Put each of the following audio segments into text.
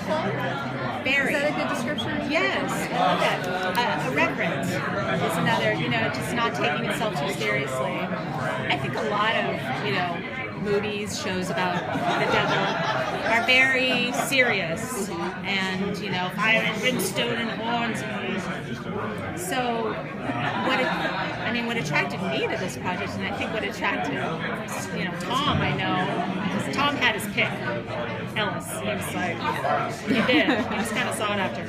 respectful. Very. Is that a good description? Yes, I love that. Irreverent is another, just not taking itself too seriously. I think a lot of, movies, shows about the devil are very serious and, fire and brimstone and horns. So what attracted me to this project, and I think what attracted, Tom, I know, because Tom had his pick, Ellis. He was like, he did. He was kind of sought after.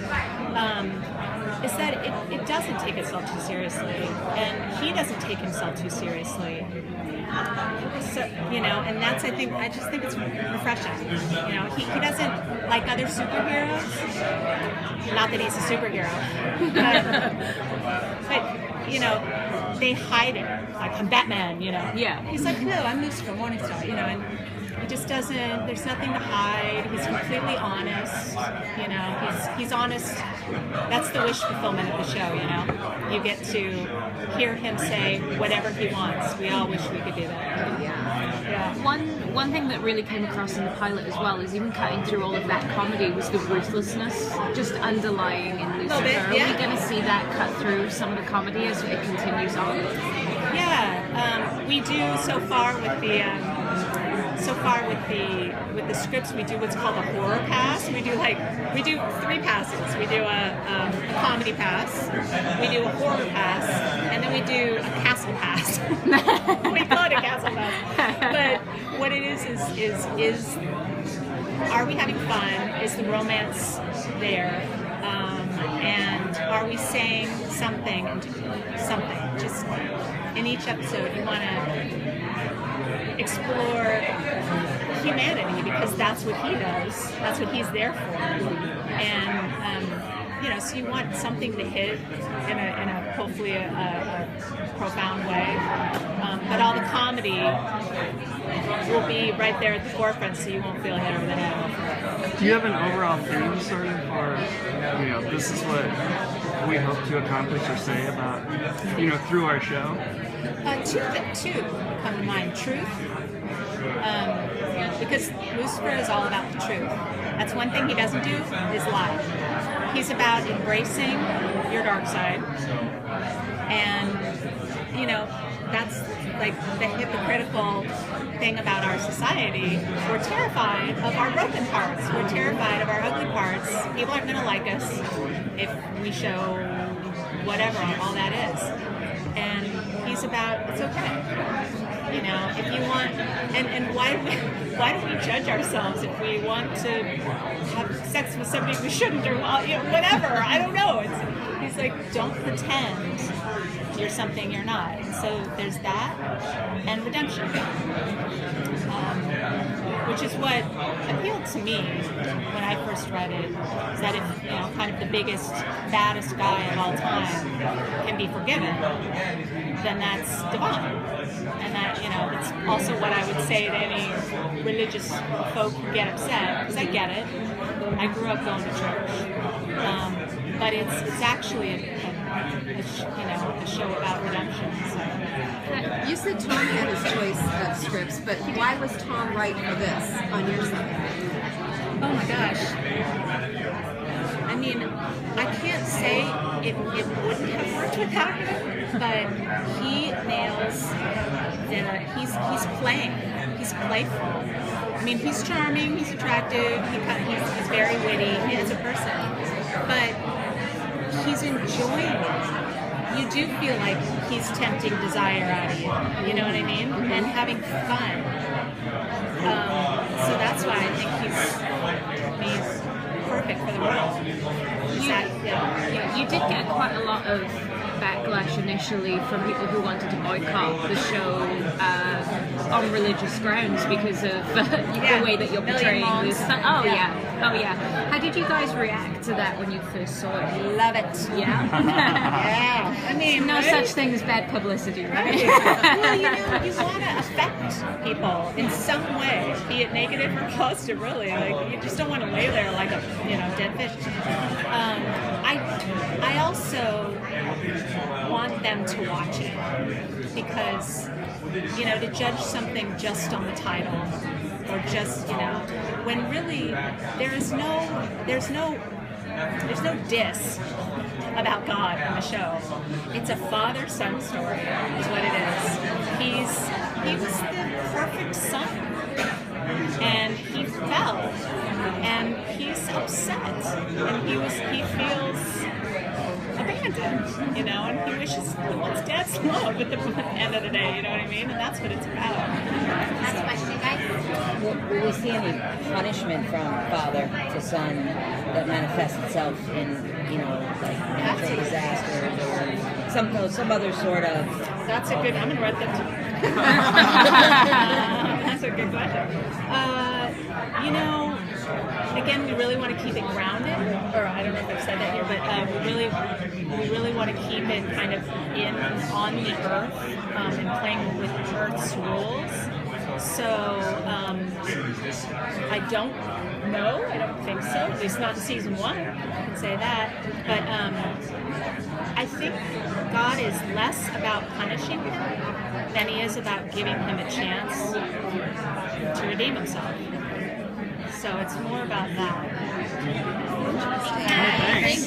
Is that it doesn't take itself too seriously, and he doesn't take himself too seriously. So, and that's, I just think it's refreshing. He doesn't, like other superheroes, not that he's a superhero, but they hide it. Like, I'm Batman, Yeah. He's like, no, I'm Lucifer, Morningstar, and he just doesn't, there's nothing to hide. He's completely honest, he's honest. That's the wish fulfillment of the show, You get to hear him say whatever he wants. We all wish we could do that. Yeah. One thing that really came across in the pilot as well is even cutting through all of that comedy was the ruthlessness just underlying in Lucifer. Bit, yeah. Are we going to see that cut through some of the comedy as it continues on? Yeah, we do so far with the scripts. We do what's called a horror pass. We do 3 passes. We do a comedy pass, we do a horror pass, and then we do a castle pass. We call it a castle pass. But what it is are we having fun? Is the romance there? And are we saying something? Just in each episode, you want to explore humanity, because that's what he does. That's what he's there for. And so you want something to hit in a hopefully a profound way. But all the comedy will be right there at the forefront, so you won't feel hit over the head. Do you have an overall theme, sort of, or this is what we hope to accomplish or say about, through our show? Two come to mind. Truth, because Lucifer is all about the truth. That's one thing he doesn't do, is lie. He's about embracing your dark side, and that's like the hypocritical thing about our society. We're terrified of our broken parts. We're terrified of our ugly parts. People aren't going to like us if we show whatever all that is. And he's about, it's okay. If you want, and why do we judge ourselves if we want to have sex with somebody we shouldn't, or whatever? I don't know. He's like, don't pretend you're something you're not. And so there's that, and redemption, which is what appealed to me when I first read it. Is that if kind of the biggest, baddest guy of all time can be forgiven, then that's divine. And that, it's also what I would say to any religious folk who get upset, because I get it. I grew up going to church. But it's actually a show about redemption. So. You said Tom had his choice of scripts, but why was Tom right for this on your side? Oh my gosh. I can't say it wouldn't have worked without him, but he nails he's playing. He's playful. He's charming, he's attractive, he's very witty as a person, but he's enjoying it. You do feel like he's tempting desire out of you, you know what I mean? And having fun. So that's why I think he's perfect for the role. You did get quite a lot of backlash initially from people who wanted to boycott the show on religious grounds because of the way that you're portraying this. Oh yeah. How did you guys react to that when you first saw it? Love it. Yeah. Yeah. No such thing as bad publicity, right? Well, you want to affect people in some way, be it negative or positive. Really, like you just don't want to lay there like a dead fish. I also want them to watch it because to judge something just on the title or just, when really there's no diss about God in the show. It's a father-son story, is what it is. He was the perfect son, and he fell, and he's upset, and he feels abandoned, and he wants dad's love at the end of the day, you know what I mean? And that's what it's about. Last question, guys. Will we see any punishment from father to son that manifests itself in, like natural disasters or some other sort of? That's a good. I'm gonna write that too. That's a good question. Again, we really want to keep it grounded, or I don't know if I've said that here, but we really want to keep it kind of on the earth and playing with Earth's rules. So I don't know. I don't think so. At least not in season 1. I can say that. But I think God is less about punishing him than he is about giving him a chance to redeem himself. So it's more about that. Thanks.